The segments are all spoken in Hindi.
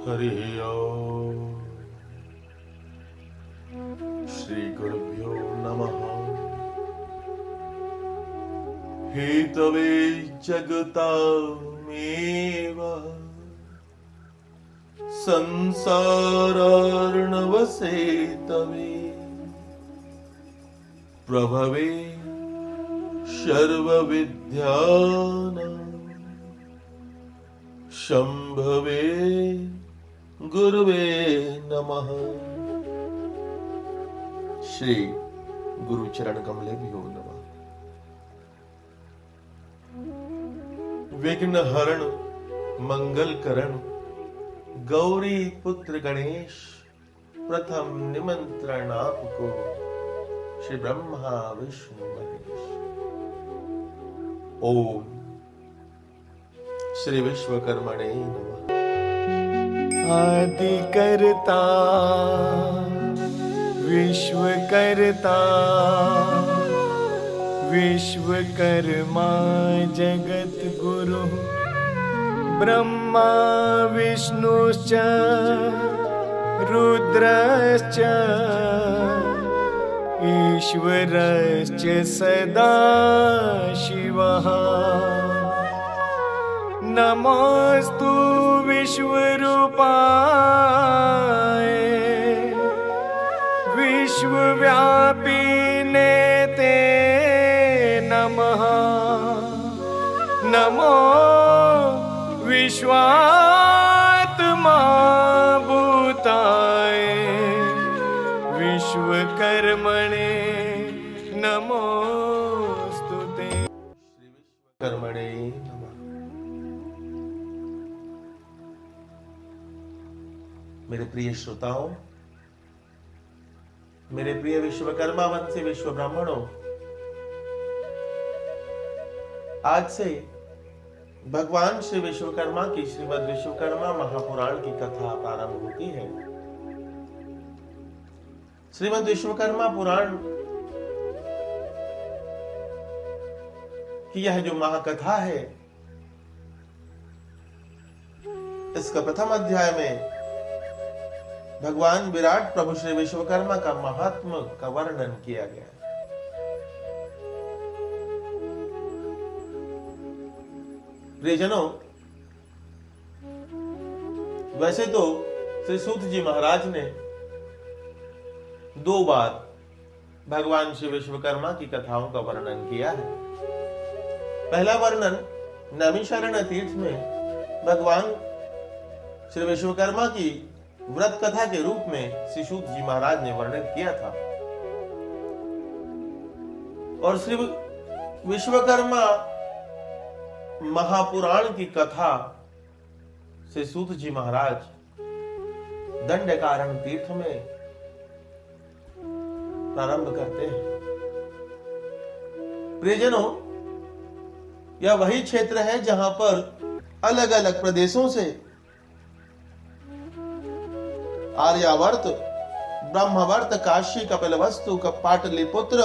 हरि ओम। श्री गुरुभ्यो नमः। हेतवे जगतामेव संसारार्णवसेतवे प्रभवे सर्वविद्यानां शंभवे गुरुवे नमः। श्री गुरु चरण कमलेभ्यो नमः। विघ्न हरण मंगल करण गौरी पुत्र गणेश प्रथम निमंत्रण आपको श्री ब्रह्मा विष्णु महेश। ओम श्री विश्वकर्मणे नमः। आदि करता विश्वकर्ता विश्वकर्मा जगत गुरु ब्रह्मा विष्णुश्च रुद्रश्च ईश्वरश्च सदा शिवः। नमोस्तु विश्वरूपाय विश्वव्यापिने ते नमः। नमो विश्वात्मा भूताय विश्वकर्मणे नमोस्तुते। श्री विश्वकर्मणे नमः। मेरे प्रिय श्रोताओं, मेरे प्रिय विश्वकर्मा वंशी विश्व ब्राह्मणों, आज से भगवान श्री विश्वकर्मा की श्रीमद् विश्वकर्मा महापुराण की कथा प्रारंभ होती है। श्रीमद् विश्वकर्मा पुराण की यह जो महाकथा है, इसका प्रथम अध्याय में भगवान विराट प्रभु श्री विश्वकर्मा का महात्म्य का वर्णन किया गया। प्रियजनों, वैसे तो श्री सूत जी महाराज ने 2 बार भगवान श्री विश्वकर्मा की कथाओं का वर्णन किया है। पहला वर्णन नैमिषारण्य तीर्थ में भगवान श्री विश्वकर्मा की व्रत कथा के रूप में श्री सूत जी महाराज ने वर्णित किया था। और श्री विश्वकर्मा महापुराण की कथा श्री सूत जी महाराज दंडकारण्य तीर्थ में प्रारंभ करते हैं। प्रियजनों, यह वही क्षेत्र है जहां पर अलग अलग प्रदेशों से आर्यावर्त, ब्रह्मवर्त, काशी, कपिलवस्तु, पाटलिपुत्र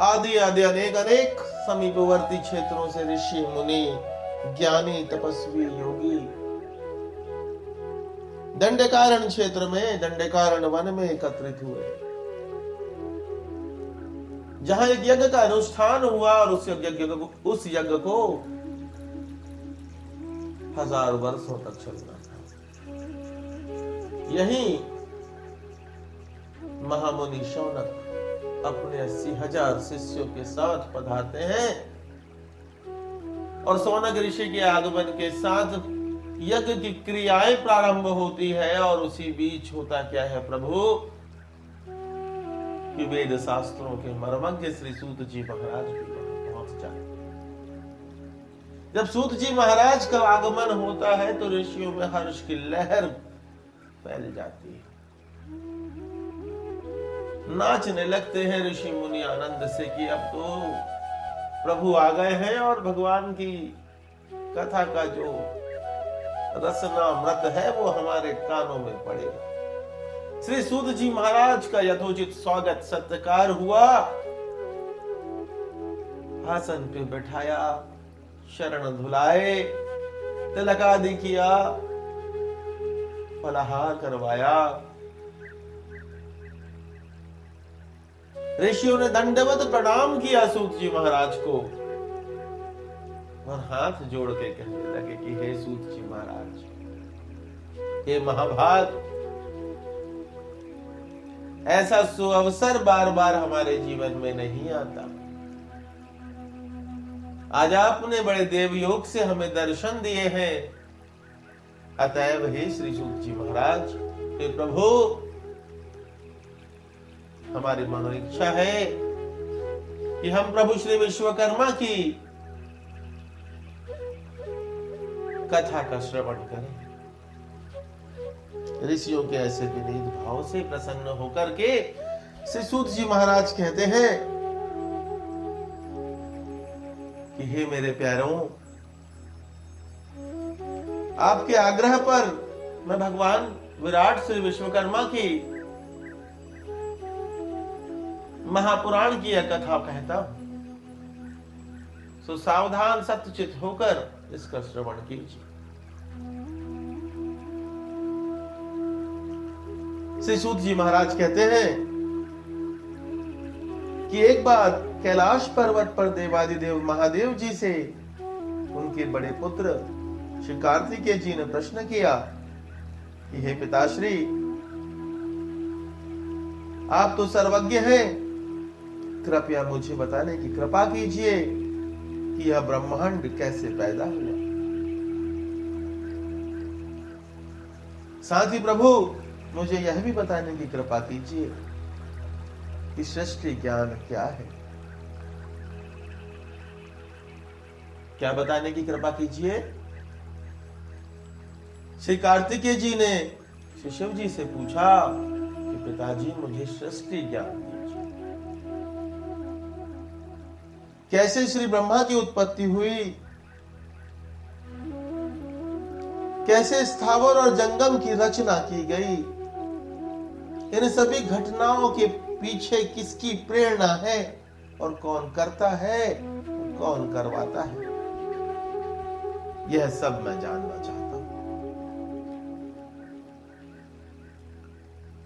आदि आदि अनेक समीपवर्ती क्षेत्रों से ऋषि मुनि, ज्ञानी, तपस्वी, योगी दंडकारण्य क्षेत्र में, दंडकारण्य वन में एकत्रित हुए, जहां एक यज्ञ का अनुष्ठान हुआ और उस यज्ञ को 1000 वर्षों तक चलना था। यही महामुनि शौनक अपने 80,000 शिष्यों के साथ पधारते हैं और शौनक ऋषि के आगमन के साथ यज्ञ की क्रियाएं प्रारंभ होती है। और उसी बीच होता क्या है प्रभु कि वेद शास्त्रों के मर्मज्ञ श्री सूत जी महाराज भी पहुंच जाते। जब सूत जी महाराज का आगमन होता है तो ऋषियों में हर्ष की लहर फैल जाती है। नाचने लगते हैं ऋषि मुनि आनंद से कि अब तो प्रभु आ गए हैं और भगवान की कथा का जो रसनामृत है वो हमारे कानों में पड़ेगा। श्री सूत जी महाराज का यथोचित स्वागत सत्कार हुआ, आसन पे बैठाया, शरण धुलाए, तिलक आदि किया, फलाहार करवाया। ऋषियों ने दंडवत प्रणाम किया सूत जी महाराज को और हाथ जोड़ के कहने लगे कि हे सूत जी महाराज, हे महाभाग, ऐसा सुअवसर बार बार हमारे जीवन में नहीं आता। आज आपने बड़े देवयोग से हमें दर्शन दिए हैं, अतएव हे श्री सूत जी महाराज, हे प्रभु, हमारी मनोइच्छा है कि हम प्रभु श्री विश्वकर्मा की कथा का श्रवण करें। ऋषियों के ऐसे विनीत भाव से प्रसन्न होकर के श्री सूत जी महाराज कहते हैं कि हे मेरे प्यारों, आपके आग्रह पर मैं भगवान विराट श्री विश्वकर्मा की महापुराण की यह कथा कहता हूं, सो सावधान सत्यचित होकर इसका श्रवण कीजिए। श्री सूत जी महाराज कहते हैं कि एक बार कैलाश पर्वत पर देवादिदेव महादेव जी से उनके बड़े पुत्र श्री कार्तिकेय जी ने प्रश्न किया कि हे पिताश्री, आप तो सर्वज्ञ हैं, कृपया मुझे बताने की कृपा कीजिए कि यह ब्रह्मांड कैसे पैदा हुआ। साथ ही प्रभु मुझे यह भी बताने की कृपा कीजिए कि सृष्टि ज्ञान क्या है। क्या बताने की कृपा कीजिए? श्री कार्तिकेय जी ने श्री शिव जी से पूछा कि पिताजी मुझे सृष्टि ज्ञान दीजिए, कैसे श्री ब्रह्मा की उत्पत्ति हुई, कैसे स्थावर और जंगम की रचना की गई, इन सभी घटनाओं के पीछे किसकी प्रेरणा है और कौन करता है और कौन करवाता है, यह सब मैं जानना चाहता हूं।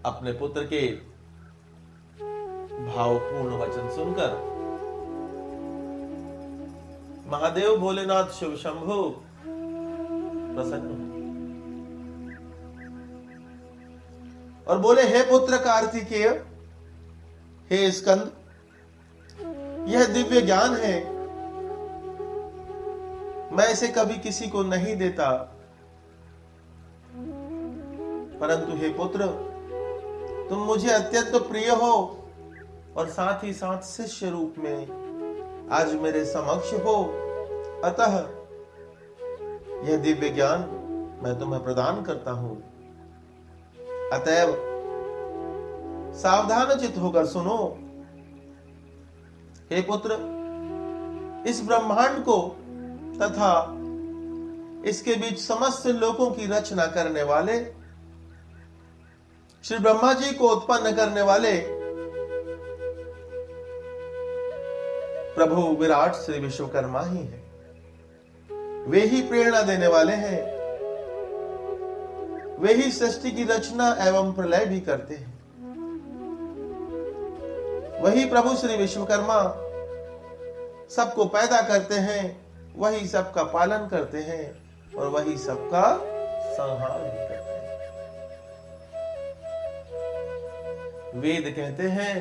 अपने पुत्र के भावपूर्ण वचन सुनकर महादेव भोलेनाथ शिव शंभु प्रसन्न हुए और बोले, हे पुत्र कार्तिकेय, हे स्कंद, यह दिव्य ज्ञान है, मैं इसे कभी किसी को नहीं देता, परंतु हे पुत्र, तुम मुझे अत्यंत प्रिय हो और साथ ही साथ शिष्य रूप में आज मेरे समक्ष हो, अतः यह दिव्य ज्ञान मैं तुम्हें प्रदान करता हूं। अतएव सावधान चित्त होकर सुनो। हे पुत्र, इस ब्रह्मांड को तथा इसके बीच समस्त लोकों की रचना करने वाले, श्री ब्रह्मा जी को उत्पन्न करने वाले प्रभु विराट श्री विश्वकर्मा ही हैं। वे ही प्रेरणा देने वाले हैं, वे ही सृष्टि की रचना एवं प्रलय भी करते हैं। वही प्रभु श्री विश्वकर्मा सबको पैदा करते हैं, वही सबका पालन करते हैं और वही सबका संहार भी करते हैं। वेद कहते हैं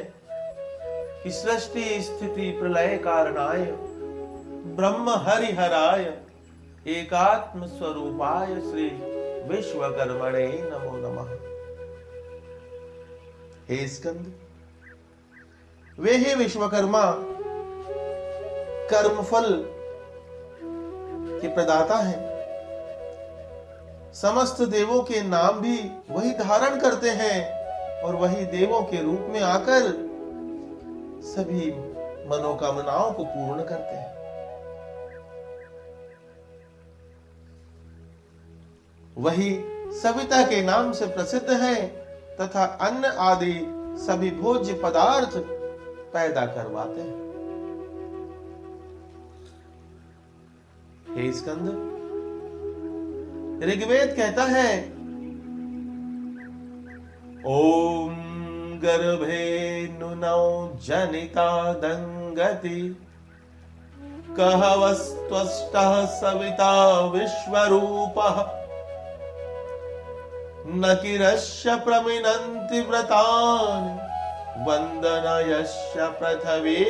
कि सृष्टि स्थिति प्रलय कारणाय ब्रह्म हरिहराय एकात्म स्वरूपाय श्री विश्वकर्मणे नमो नमः। हे स्कंद, वे ही विश्वकर्मा कर्मफल के प्रदाता हैं। समस्त देवों के नाम भी वही धारण करते हैं और वही देवों के रूप में आकर सभी मनोकामनाओं को पूर्ण करते हैं। वही सविता के नाम से प्रसिद्ध है तथा अन्न आदि सभी भोज्य पदार्थ पैदा करवाते हैं। हे स्कंद, ऋग्वेद कहता है ओम गर्भे नुनौ जनिता दंगति कह वस्त्वष्टः सविता विश्वरूपः न किरस्य प्रमिनन्ति व्रतानि वन्दनयस्य पृथ्वी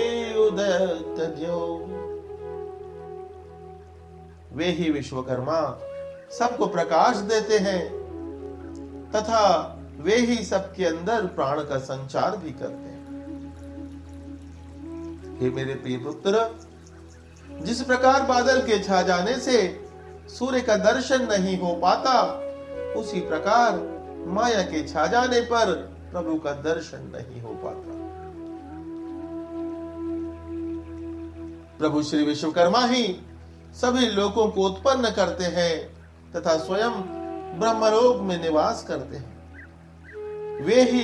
उदयत्यो। वे ही विश्वकर्मा सबको प्रकाश देते हैं तथा वे ही सबके अंदर प्राण का संचार भी करते हैं। हे मेरे प्रिय पुत्र, जिस प्रकार बादल के छा जाने से सूर्य का दर्शन नहीं हो पाता, उसी प्रकार माया के छा जाने पर प्रभु का दर्शन नहीं हो पाता। प्रभु श्री विश्वकर्मा ही सभी लोगों को उत्पन्न करते हैं तथा स्वयं ब्रह्मलोक में निवास करते हैं। वे ही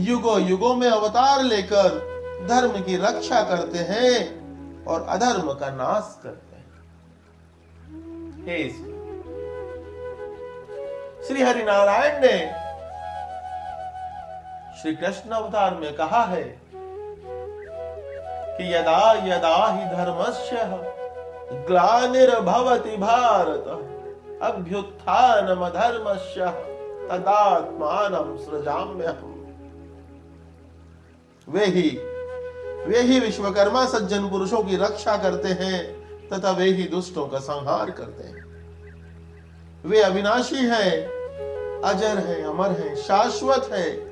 युगों युगों में अवतार लेकर धर्म की रक्षा करते हैं और अधर्म का नाश करते हैं। हे श्री हरि नारायण ने श्री कृष्ण अवतार में कहा है कि यदा यदा ही धर्मस्य ग्लानिर्भवति भारत अभ्युत्थानमधर्मस्य तदात्मानं सृजाम्यहम्। वे ही विश्वकर्मा सज्जन पुरुषों की रक्षा करते हैं तथा वे ही दुष्टों का संहार करते हैं। वे अविनाशी हैं, अजर हैं, अमर हैं, शाश्वत हैं।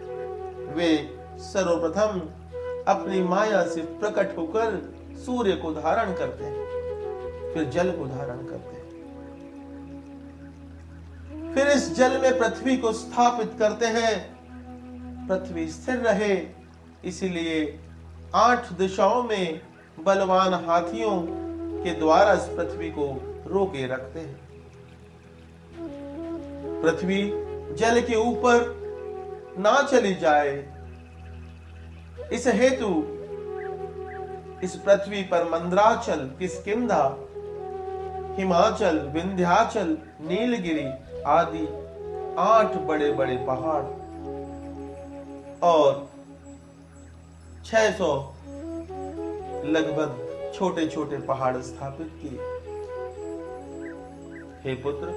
वे सर्वप्रथम अपनी माया से प्रकट होकर सूर्य को धारण करते हैं, फिर जल को धारण करते हैं, फिर इस जल में पृथ्वी को स्थापित करते हैं। पृथ्वी स्थिर रहे इसीलिए 8 दिशाओं में बलवान हाथियों के द्वारा इस पृथ्वी को रोके रखते हैं। पृथ्वी जल के ऊपर ना चली जाए, इस हेतु इस पृथ्वी पर मंद्राचल, किष्किंधा, हिमाचल, विंध्याचल, नीलगिरी आदि 8 बड़े बड़े पहाड़ और 600 लगभग छोटे छोटे पहाड़ स्थापित किए। हे पुत्र,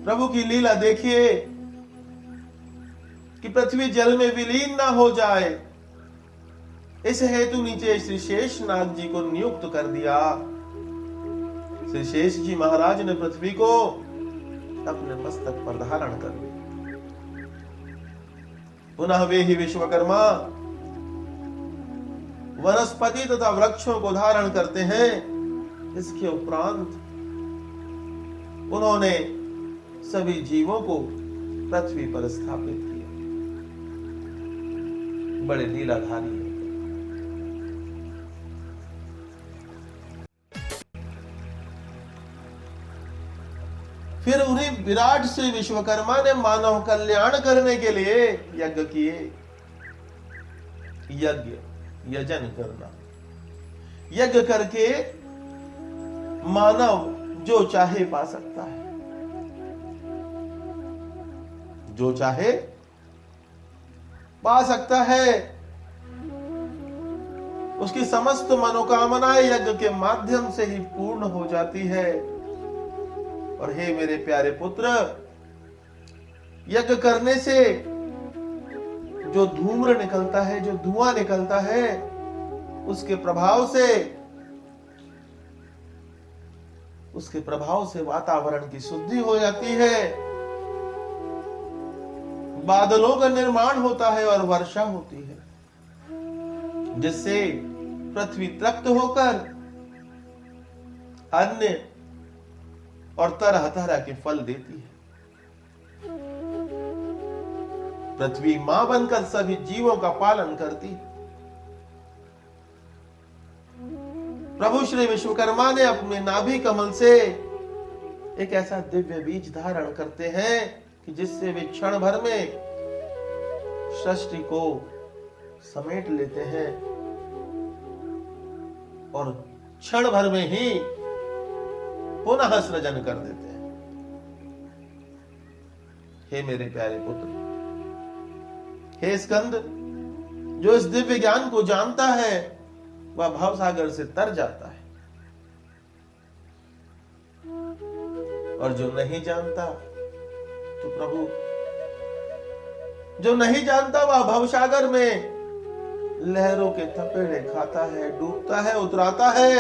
प्रभु की लीला देखिए कि पृथ्वी जल में विलीन ना हो जाए, इस हेतु नीचे श्री शेषनाग जी को नियुक्त कर दिया। श्री शेष जी महाराज ने पृथ्वी को अपने मस्तक पर धारण कर लिया। पुनः वे ही विश्वकर्मा वनस्पति तथा वृक्षों को धारण करते हैं। इसके उपरांत उन्होंने सभी जीवों को पृथ्वी पर स्थापित किया। बड़े लीलाधारी है। फिर उन्हीं विराट श्री विश्वकर्मा ने मानव कल्याण करने के लिए यज्ञ किए। यज्ञ, यजन करना, यज्ञ करके मानव जो चाहे पा सकता है, जो चाहे पा सकता है। उसकी समस्त मनोकामनाएं यज्ञ के माध्यम से ही पूर्ण हो जाती है। और हे मेरे प्यारे पुत्र, यज्ञ करने से जो धूम्र निकलता है, जो धुआं निकलता है, उसके प्रभाव से वातावरण की शुद्धि हो जाती है, बादलों का निर्माण होता है और वर्षा होती है, जिससे पृथ्वी तृप्त होकर अन्न और तरह तरह के फल देती है। पृथ्वी मां बनकर सभी जीवों का पालन करती है। प्रभु श्री विश्वकर्मा ने अपने नाभि कमल से एक ऐसा दिव्य बीज धारण करते हैं कि जिससे वे क्षण भर में सृष्टि को समेट लेते हैं और क्षण भर में ही पुनः सृजन कर देते हैं। हे मेरे प्यारे पुत्र, हे स्कंद, जो इस दिव्य ज्ञान को जानता है वह भवसागर से तर जाता है, और जो नहीं जानता तो प्रभु, जो नहीं जानता वह भवसागर में लहरों के थपेड़े खाता है, डूबता है, उतराता है,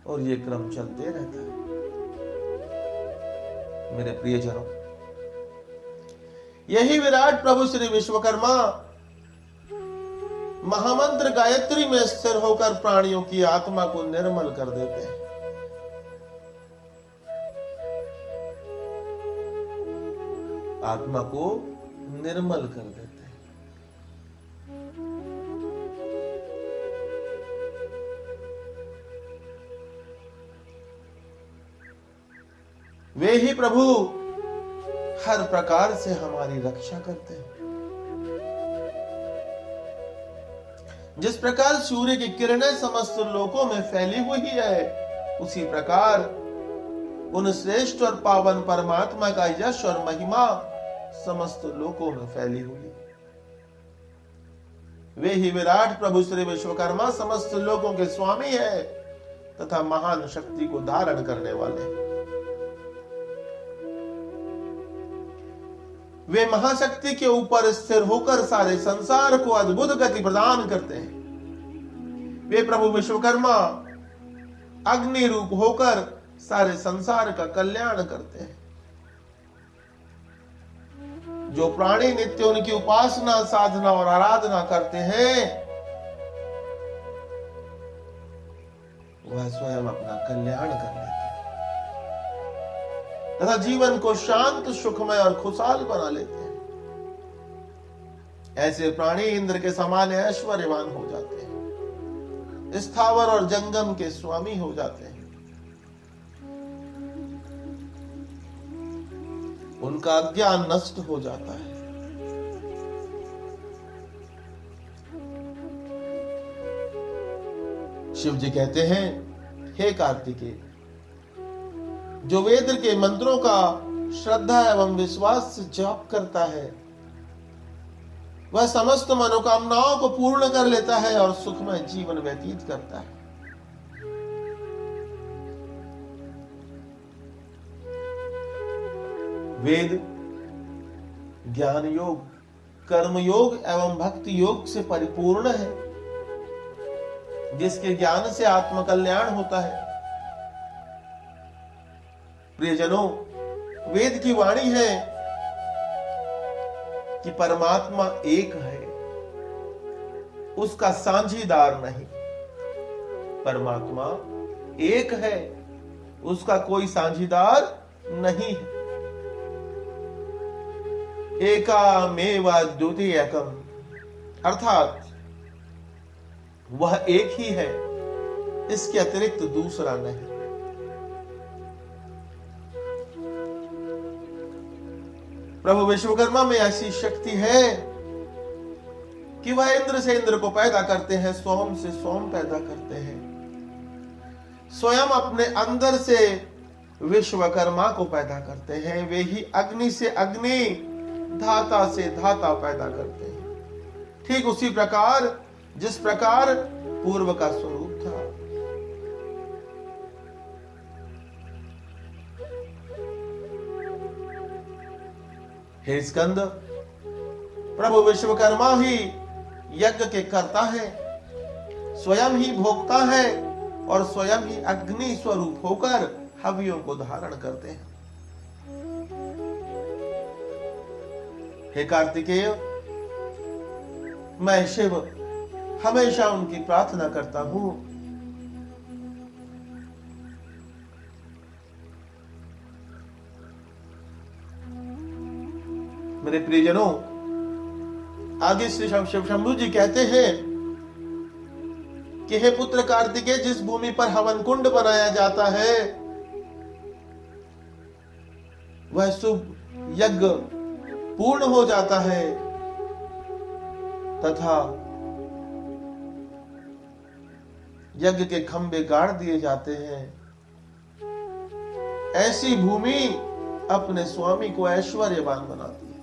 और ये क्रम चलते रहता है। मेरे प्रियजनों, यही विराट प्रभु श्री विश्वकर्मा महामंत्र गायत्री में स्थिर होकर प्राणियों की आत्मा को निर्मल कर देते हैं। आत्मा को निर्मल कर देते हैं। वे ही प्रभु हर प्रकार से हमारी रक्षा करते हैं। जिस प्रकार सूर्य की किरणें समस्त लोकों में फैली हुई है, उसी प्रकार उन श्रेष्ठ और पावन परमात्मा का यश और महिमा समस्त लोकों में फैली हुई है। वे ही विराट प्रभु श्री विश्वकर्मा समस्त लोकों के स्वामी है तथा महान शक्ति को धारण करने वाले हैं। वे महाशक्ति के ऊपर स्थिर होकर सारे संसार को अद्भुत गति प्रदान करते हैं। वे प्रभु विश्वकर्मा अग्नि रूप होकर सारे संसार का कल्याण करते हैं। जो प्राणी नित्य उनकी उपासना, साधना और आराधना करते हैं, वह स्वयं अपना कल्याण कर लेते हैं तथा जीवन को शांत, सुखमय और खुशहाल बना लेते हैं। ऐसे प्राणी इंद्र के समान ऐश्वर्यवान हो जाते हैं, स्थावर और जंगम के स्वामी हो जाते हैं। उनका ज्ञान नष्ट हो जाता है। शिव जी कहते हैं, हे कार्तिकेय, जो वेद के मंत्रों का श्रद्धा एवं विश्वास से जाप करता है, वह समस्त मनोकामनाओं को पूर्ण कर लेता है और सुखमय जीवन व्यतीत करता है। वेद ज्ञान योग, कर्म योग एवं भक्ति योग से परिपूर्ण है, जिसके ज्ञान से आत्मकल्याण होता है। प्रियजनों, वेद की वाणी है कि परमात्मा एक है, उसका साझीदार नहीं। परमात्मा एक है, उसका कोई साझीदार नहीं है। एकामेव द्वितीयकम्, अर्थात वह एक ही है, इसके अतिरिक्त दूसरा नहीं। प्रभु विश्वकर्मा में ऐसी शक्ति है कि वह इंद्र से इंद्र को पैदा करते हैं, सोम से सोम पैदा करते हैं, स्वयं अपने अंदर से विश्वकर्मा को पैदा करते हैं। वे ही अग्नि से अग्नि, धाता से धाता पैदा करते हैं। ठीक उसी प्रकार जिस प्रकार पूर्व का स्वरूप था। हे स्कंद, प्रभु विश्वकर्मा ही यज्ञ के कर्ता है, स्वयं ही भोक्ता है और स्वयं ही अग्नि स्वरूप होकर हवियों को धारण करते हैं। हे कार्तिकेय, मैं शिव हमेशा उनकी प्रार्थना करता हूं। मेरे प्रियजनों, आगे श्री शिव शंभु जी कहते हैं कि हे पुत्र कार्तिकेय, जिस भूमि पर हवन कुंड बनाया जाता है वह शुभ यज्ञ पूर्ण हो जाता है तथा यज्ञ के खंभे गाड़ दिए जाते हैं। ऐसी भूमि अपने स्वामी को ऐश्वर्यवान बनाती है।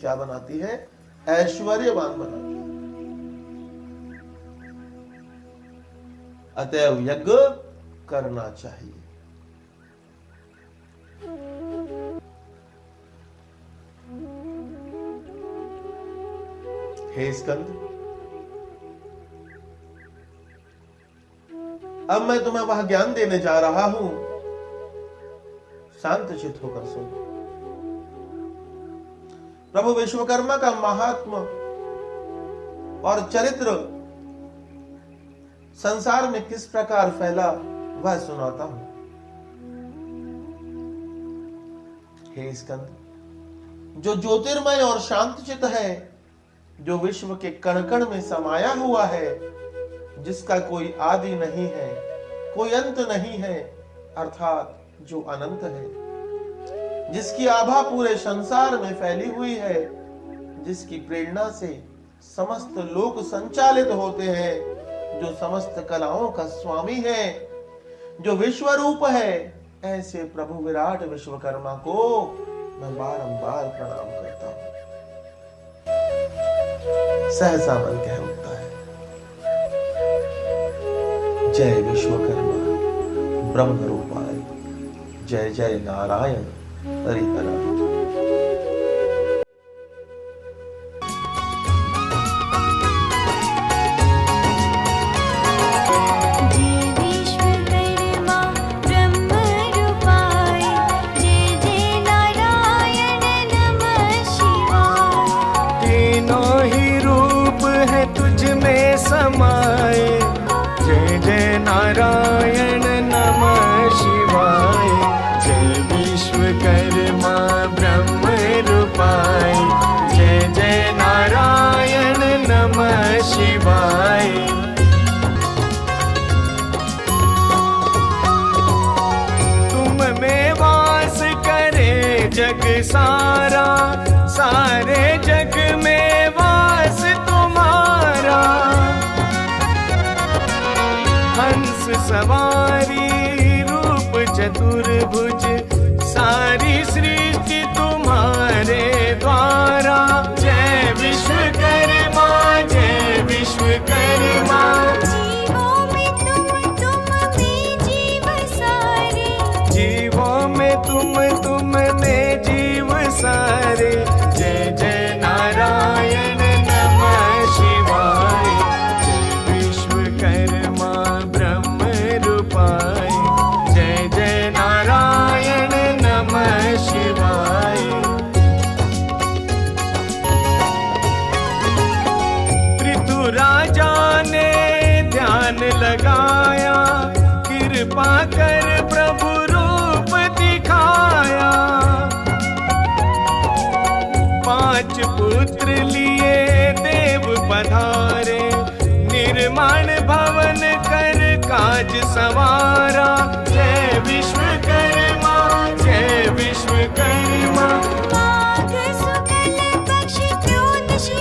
क्या बनाती है? ऐश्वर्यवान बनाती है। अतएव यज्ञ करना चाहिए। हे स्कंद, अब मैं तुम्हें वह ज्ञान देने जा रहा हूं, शांत चित्त होकर सुनो। प्रभु विश्वकर्मा का महात्मा और चरित्र संसार में किस प्रकार फैला वह सुनाता हूं। हे स्कंद, जो ज्योतिर्मय और शांत चित्त है, जो विश्व के कण कण में समाया हुआ है, जिसका कोई आदि नहीं है, कोई अंत नहीं है, अर्थात जो अनंत है, जिसकी आभा पूरे संसार में फैली हुई है, जिसकी प्रेरणा से समस्त लोक संचालित होते हैं, जो समस्त कलाओं का स्वामी है, जो विश्व रूप है, ऐसे प्रभु विराट विश्वकर्मा को मैं बारंबार प्रणाम करता हूं। सहसा मन कह उठता है, जय विश्वकर्मा ब्रह्म रूपाय, जय जय नारायण हरिहर। समाए, जय जय नारायण नमः शिवाय, जय विश्वकर्मा ब्रह्म रूपाय, जय जय नारायण नमः शिवाय। तुम में वास करे जग सारा, सारे जग में वास तुम्हारा। हंस सवारी रूप चतुर्भुज, सारी सृष्टि तुम्हारे द्वारा। जय विश्वकर्मा, जय विश्वकर्मा। जीवों में तुम में जीव सारे, जीवों में तुम में जीव सारे। जय जय नारायण नमः शिवाय, जय विश्वकर्मा ब्रह्म रूपाय, जय जय नारायण नमः शिवाय। पृथुराजा ने ध्यान लगाया, कृपा कर प्रभु रूप दिखाया। 5 पुत्र लिए देव पधारे, निर्माण भवन कर काज सवारा। जय विश्वकर्मा, जय विश्वकर्मा। माघ शुक्ल पक्ष त्रयोदशी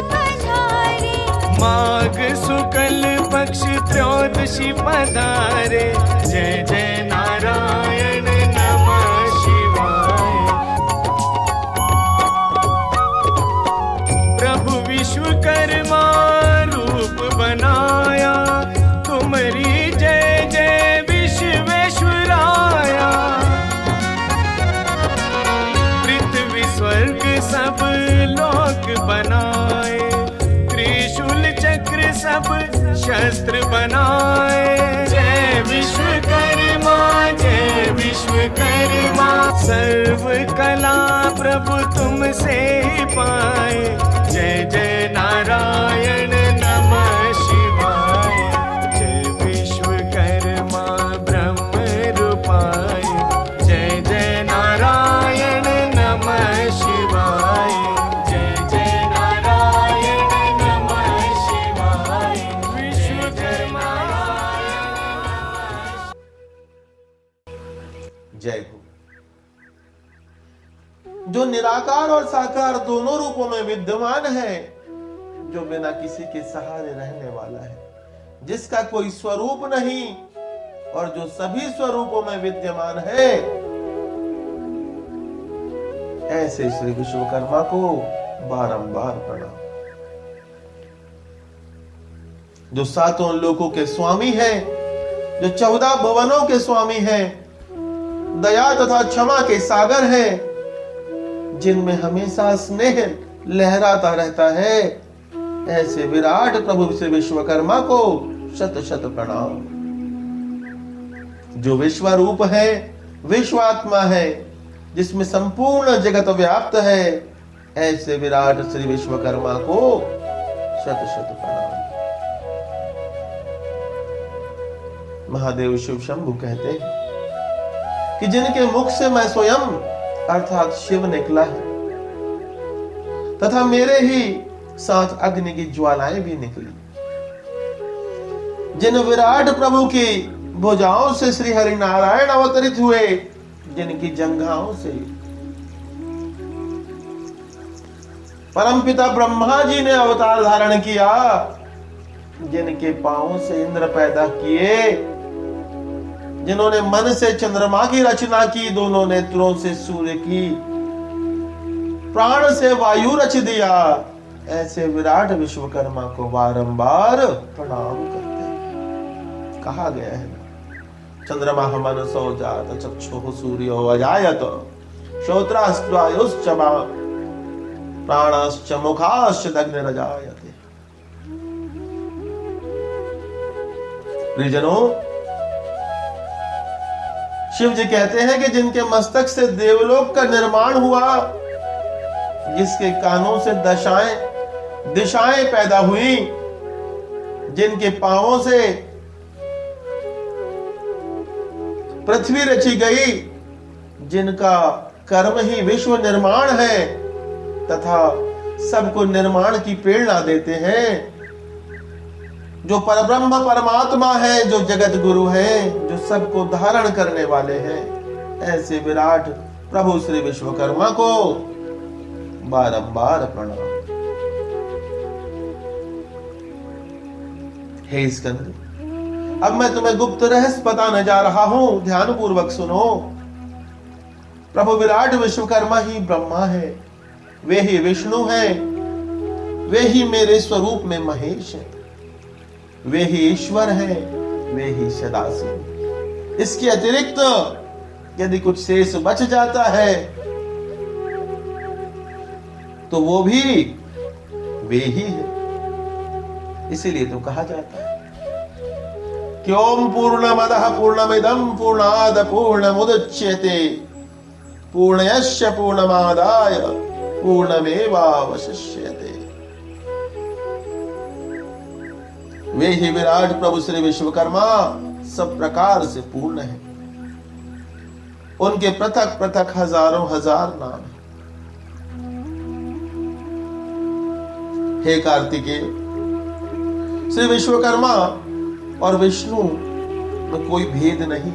माघ शुक्ल पक्ष त्रयोदशी पधारे, पधारे। जय जय नारायण नमः शिवाय। प्रभु विश्वकर्मा रूप बनाया, तुम्हारी जय जय विश्वेश्वराया। पृथ्वी स्वर्ग सब लोक बनाए, त्रिशूल चक्र सब शस्त्र बनाए। जय विश्वकर्मा, जय विश्वकर्मा। सर्व कला प्रभु तुमसे ही पाए। जय जय नारायण नमः शिवाय, जय विश्वकर्मा ब्रह्म रूपाय, जय जय नारायण नमः शिवाय, जय जय नारायण नमः शिवाय, विश्वकर्मा। जय हो। जो निराकार और साकार दोनों रूपों में विद्यमान है, जो बिना किसी के सहारे रहने वाला है, जिसका कोई स्वरूप नहीं और जो सभी स्वरूपों में विद्यमान है, ऐसे श्री विश्वकर्मा को बारंबार प्रणाम। जो सातों लोकों के स्वामी हैं, जो 14 भुवनों के स्वामी हैं, दया तथा क्षमा के सागर हैं, जिनमें हमेशा स्नेह लहराता रहता है, ऐसे विराट प्रभु श्री विश्वकर्मा को शत शत प्रणाम। जो विश्व रूप है, विश्वात्मा है, जिसमें संपूर्ण जगत व्याप्त है, ऐसे विराट श्री विश्वकर्मा को शत शत प्रणाम। महादेव शिव शंभु कहते हैं कि जिनके मुख से मैं स्वयं अर्थात शिव निकला है तथा मेरे ही साथ अग्नि की ज्वालाएं भी निकली, जिन विराट प्रभु की भुजाओं से श्री हरि नारायण अवतरित हुए, जिनकी जंघाओं से परमपिता ब्रह्मा जी ने अवतार धारण किया, जिनके पांवों से इंद्र पैदा किए, जिन्होंने मन से चंद्रमा की रचना की, दोनों नेत्रों से सूर्य की, प्राण से वायु रच दिया, ऐसे विराट विश्वकर्मा को बारंबार प्रणाम करते हैं। कहा गया है, चंद्रमा मनसो जात चक्षुः सूर्यो अजायत श्रोत्रास्त्वायुश्च प्राणाश्च मुखाश्च दग्निरजायते। प्रियजनों, शिव जी कहते हैं कि जिनके मस्तक से देवलोक का निर्माण हुआ, जिसके कानों से दिशाएं पैदा हुई, जिनके पांवों से पृथ्वी रची गई, जिनका कर्म ही विश्व निर्माण है तथा सबको निर्माण की प्रेरणा देते हैं, जो परब्रह्म परमात्मा है, जो जगत गुरु है, जो सबको धारण करने वाले हैं, ऐसे विराट प्रभु श्री विश्वकर्मा को बारंबार प्रणाम। हे स्कंद, अब मैं तुम्हें गुप्त रहस्य बताने जा रहा हूं, ध्यान पूर्वक सुनो। प्रभु विराट विश्वकर्मा ही ब्रह्मा है, वे ही विष्णु हैं, वे ही मेरे स्वरूप में महेश है, वे ही ईश्वर हैं, वे ही सदाशिव। इसके अतिरिक्त यदि कुछ शेष बच जाता है तो वो भी वे ही है। इसीलिए तो कहा जाता है कि ओम पूर्णमदः पूर्णमिदं पूर्णाद पूर्णमुदच्यते पूर्णस्य पूर्णमादाय पूर्णमेवावशिष्यते। वे ही विराट प्रभु श्री विश्वकर्मा सब प्रकार से पूर्ण है। उनके पृथक पृथक हजारों हजार नाम है। हे कार्तिकेय, श्री विश्वकर्मा और विष्णु में कोई भेद नहीं,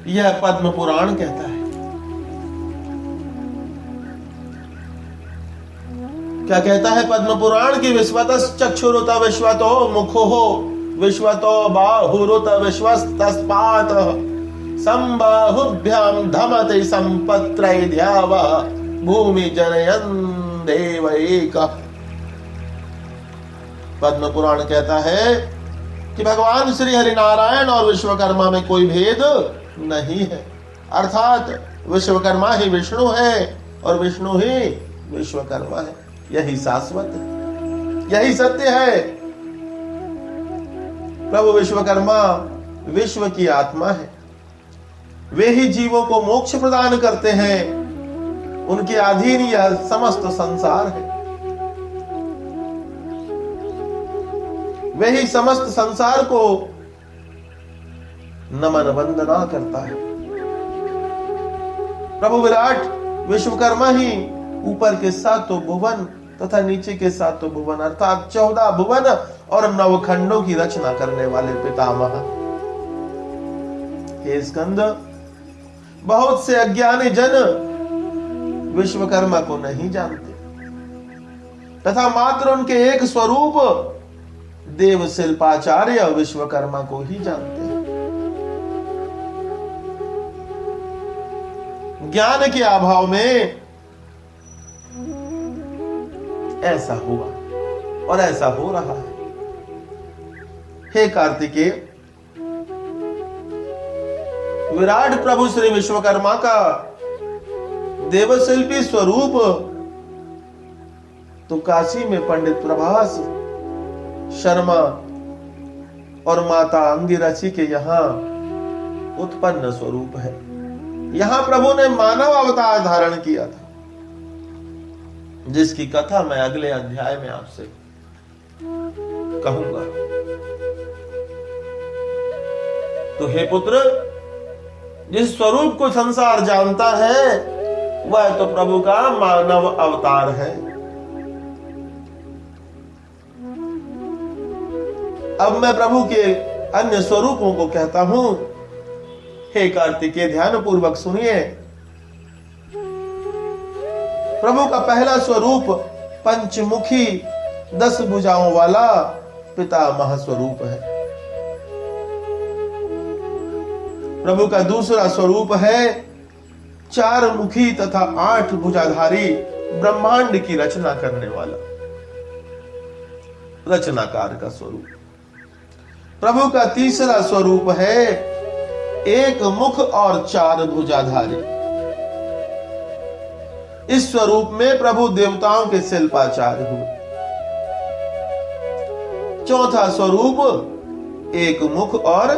यह पद्म पुराण कहता है। क्या कहता है पद्म पुराण की? विश्वतस् चक्षुरुत विश्वतो मुखो विश्वतो बाहुरुत विश्वस्तस्पात संबाहुभ्याम धमते संपत्रैद्याव भूमि जनयन् देव एक। पद्म पुराण कहता है कि भगवान श्री हरि नारायण और विश्वकर्मा में कोई भेद नहीं है, अर्थात विश्वकर्मा ही विष्णु है और विष्णु ही विश्वकर्मा है। यही शाश्वत है, यही सत्य है। प्रभु विश्वकर्मा विश्व की आत्मा है, वे ही जीवों को मोक्ष प्रदान करते हैं, उनके अधीन यह समस्त संसार है। वे ही समस्त संसार को नमन वंदना करता है। प्रभु विराट विश्वकर्मा ही ऊपर के 7 भुवन तथा नीचे के 7 भुवन अर्थात 14 भुवन और 9 खंडों की रचना करने वाले पितामह। हे स्कंद, बहुत से अज्ञानी जन विश्वकर्मा को नहीं जानते तथा मात्र उनके एक स्वरूप देव शिल्पाचार्य विश्वकर्मा को ही जानते हैं। ज्ञान के अभाव में ऐसा हुआ और ऐसा हो रहा है। हे कार्तिकेय, विराट प्रभु श्री विश्वकर्मा का देवशिल्पी स्वरूप तो काशी में पंडित प्रभास शर्मा और माता अंगिरसी के यहां उत्पन्न स्वरूप है। यहां प्रभु ने मानव अवतार धारण किया था, जिसकी कथा मैं अगले अध्याय में आपसे कहूंगा। तो हे पुत्र, जिस स्वरूप को संसार जानता है वह तो प्रभु का मानव अवतार है। अब मैं प्रभु के अन्य स्वरूपों को कहता हूं। हे कार्तिकेय, ध्यान पूर्वक सुनिए। प्रभु का पहला स्वरूप पंचमुखी 10 भुजाओं वाला पितामह स्वरूप है। प्रभु का दूसरा स्वरूप है 4 मुखी तथा 8 भुजाधारी ब्रह्मांड की रचना करने वाला रचनाकार का स्वरूप। प्रभु का तीसरा स्वरूप है 1 मुख और 4 भुजाधारी। इस स्वरूप में प्रभु देवताओं के शिल्पाचार्य हुए। चौथा स्वरूप 1 मुख और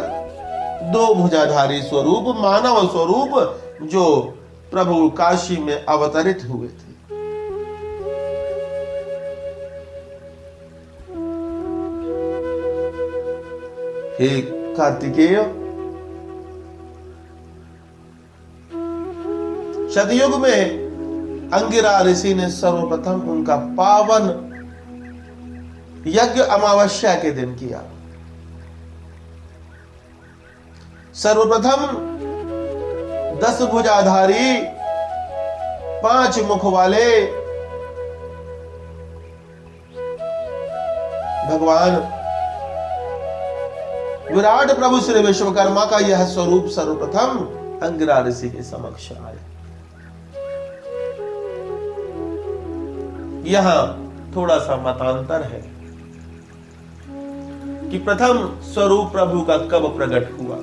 2 भुजाधारी स्वरूप, मानव स्वरूप, जो प्रभु काशी में अवतरित हुए थे। हे कार्तिकेय, सतयुग में अंगिरा ऋषि ने सर्वप्रथम उनका पावन यज्ञ अमावस्या के दिन किया। सर्वप्रथम 10 भुजाधारी 5 मुख वाले भगवान विराट प्रभु श्री विश्वकर्मा का यह स्वरूप सर्वप्रथम अंगिरा ऋषि के समक्ष आया। यहां थोड़ा सा मतांतर है कि प्रथम स्वरूप प्रभु का कब प्रकट हुआ।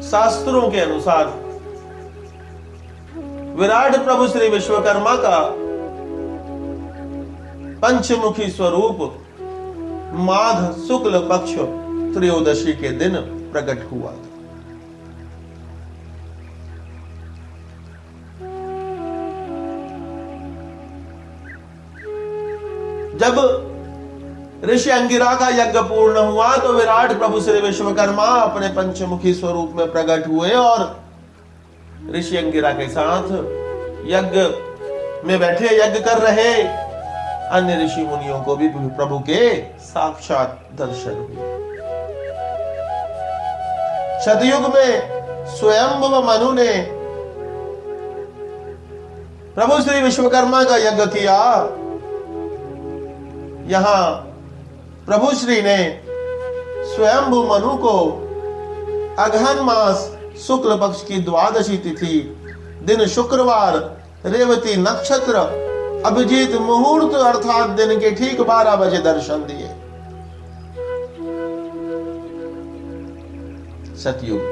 शास्त्रों के अनुसार विराट प्रभु श्री विश्वकर्मा का पंचमुखी स्वरूप माघ शुक्ल पक्ष त्रयोदशी के दिन प्रकट हुआ था। जब ऋषि अंगिरा का यज्ञ पूर्ण हुआ तो विराट प्रभु श्री विश्वकर्मा अपने पंचमुखी स्वरूप में प्रकट हुए और ऋषि अंगिरा के साथ यज्ञ में बैठे यज्ञ कर रहे अन्य ऋषि मुनियों को भी प्रभु के साक्षात दर्शन हुए। सतयुग में स्वयंभुव मनु ने प्रभु श्री विश्वकर्मा का यज्ञ किया। यहां प्रभु श्री ने स्वयंभु मनु को अगहन मास शुक्ल पक्ष की द्वादशी तिथि दिन शुक्रवार रेवती नक्षत्र अभिजीत मुहूर्त अर्थात दिन के ठीक 12 बजे दर्शन दिए। सतयुग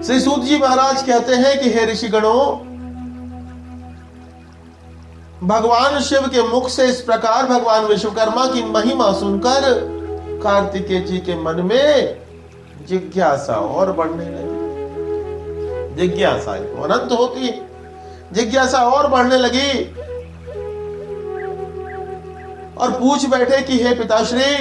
श्री सूत जी महाराज कहते हैं कि हे ऋषिगणों, भगवान शिव के मुख से इस प्रकार भगवान विश्वकर्मा की महिमा सुनकर कार्तिकेय जी के मन में जिज्ञासा और बढ़ने लगी। जिज्ञासा तो अनंत होती है, जिज्ञासा और बढ़ने लगी और पूछ बैठे कि हे पिताश्री,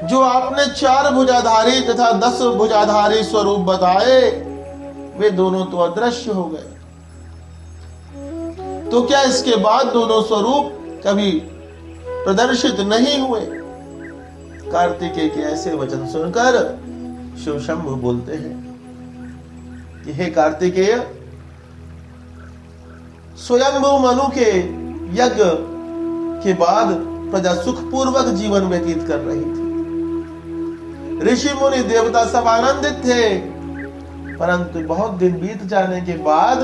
जो आपने 4 भुजाधारी तथा 10 भुजाधारी स्वरूप बताए वे दोनों तो अदृश्य हो गए, तो क्या इसके बाद दोनों स्वरूप कभी प्रदर्शित नहीं हुए? कार्तिकेय के ऐसे वचन सुनकर शिव शंभु बोलते हैं कि हे कार्तिकेय, स्वयंभु मनु के यज्ञ के बाद प्रजा सुखपूर्वक जीवन व्यतीत कर रही थी। ऋषि मुनि देवता सब आनंदित थे, परंतु बहुत दिन बीत जाने के बाद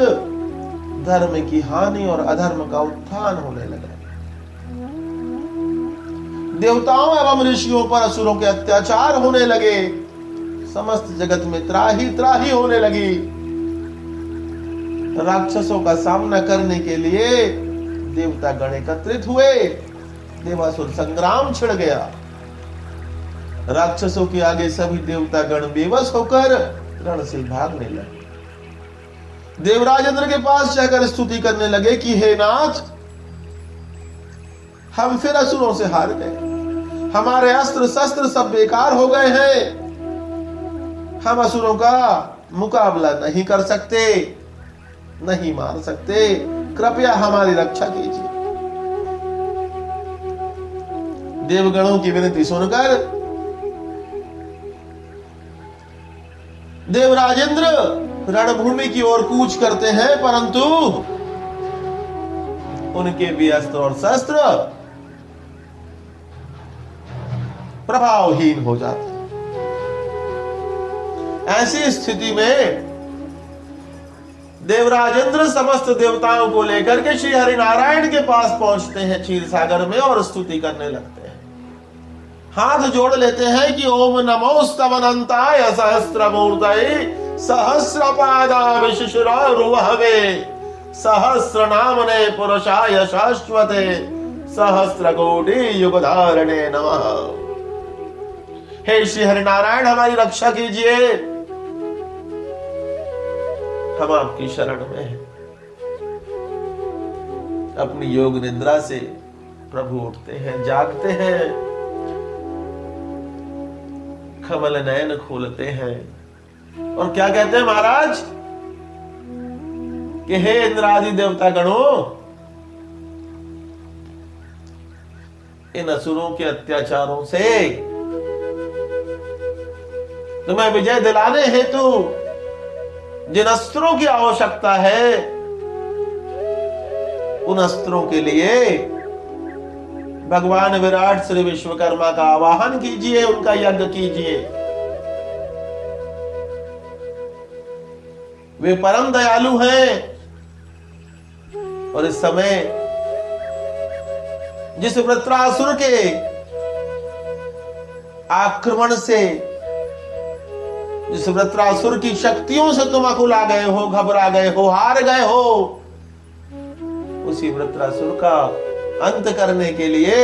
धर्म की हानि और अधर्म का उत्थान होने लगा। देवताओं एवं ऋषियों पर असुरों के अत्याचार होने लगे। समस्त जगत में त्राही त्राही होने लगी। राक्षसों का सामना करने के लिए देवता गण एकत्रित हुए। देवासुर संग्राम छिड़ गया। राक्षसों के आगे सभी देवता गण बेबस होकर रण से भागने लगे। देवराज इंद्र के पास जाकर स्तुति करने लगे कि हे नाथ, हम फिर असुरों से हार गए। हमारे अस्त्र शस्त्र सब बेकार हो गए हैं। हम असुरों का मुकाबला नहीं कर सकते, नहीं मार सकते। कृपया हमारी रक्षा कीजिए। देवगणों की विनती सुनकर देवराजेंद्र रणभूमि की ओर कूच करते हैं, परंतु उनके भी अस्त्र और शस्त्र प्रभावहीन हो जाते हैं। ऐसी स्थिति में देवराजेंद्र समस्त देवताओं को लेकर के श्री हरिनारायण के पास पहुंचते हैं क्षीर सागर में और स्तुति करने लगते हैं। हाथ जोड़ लेते हैं कि ओम नमोस्तवनंताय सहस्त्रमूर्तये सहस्रपादाविशिशिरोरुवहवे सहस्रनामने पुरुषाय शाश्वते सहस्रकोटि युगधारणे नमः। हे श्री हरिनारायण, हमारी रक्षा कीजिए। हम आपकी शरण में हैं। अपनी योग निद्रा से प्रभु उठते हैं, जागते हैं, कमल नयन खोलते हैं और क्या कहते हैं महाराज कि हे इंद्रादि देवता गणों, इन असुरों के अत्याचारों से तुम्हें विजय दिलाने हेतु जिन अस्त्रों की आवश्यकता है, उन अस्त्रों के लिए भगवान विराट श्री विश्वकर्मा का आवाहन कीजिए, उनका यज्ञ कीजिए। वे परम दयालु हैं और इस समय जिस वृत्रासुर के आक्रमण से, जिस वृत्रासुर की शक्तियों से तुम अकुला गए हो, घबरा गए हो, हार गए हो, उसी वृत्रासुर का अंत करने के लिए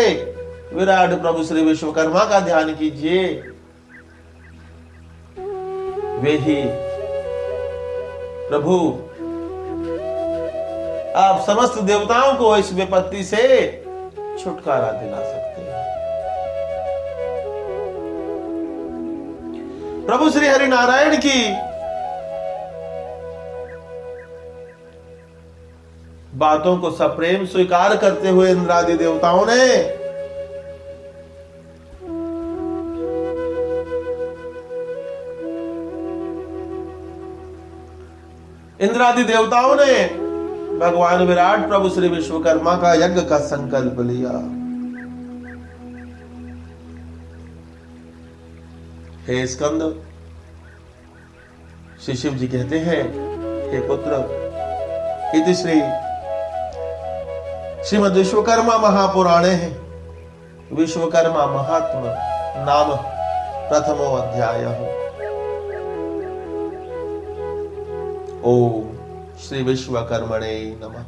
विराट प्रभु श्री विश्वकर्मा का ध्यान कीजिए। वे ही प्रभु आप समस्त देवताओं को इस विपत्ति से छुटकारा दिला सकते हैं। प्रभु श्री हरिनारायण की बातों को सप्रेम स्वीकार करते हुए इंद्रादि देवताओं ने भगवान विराट प्रभु श्री विश्वकर्मा का यज्ञ का संकल्प लिया। हे स्कंद, श्री शिव जी कहते हैं, हे पुत्र, इति श्री श्रीमद् विश्वकर्मा महापुराणे है विश्वकर्मा महात्मा नाम प्रथमो अध्याय। ओम श्री विश्वकर्मणे नमः।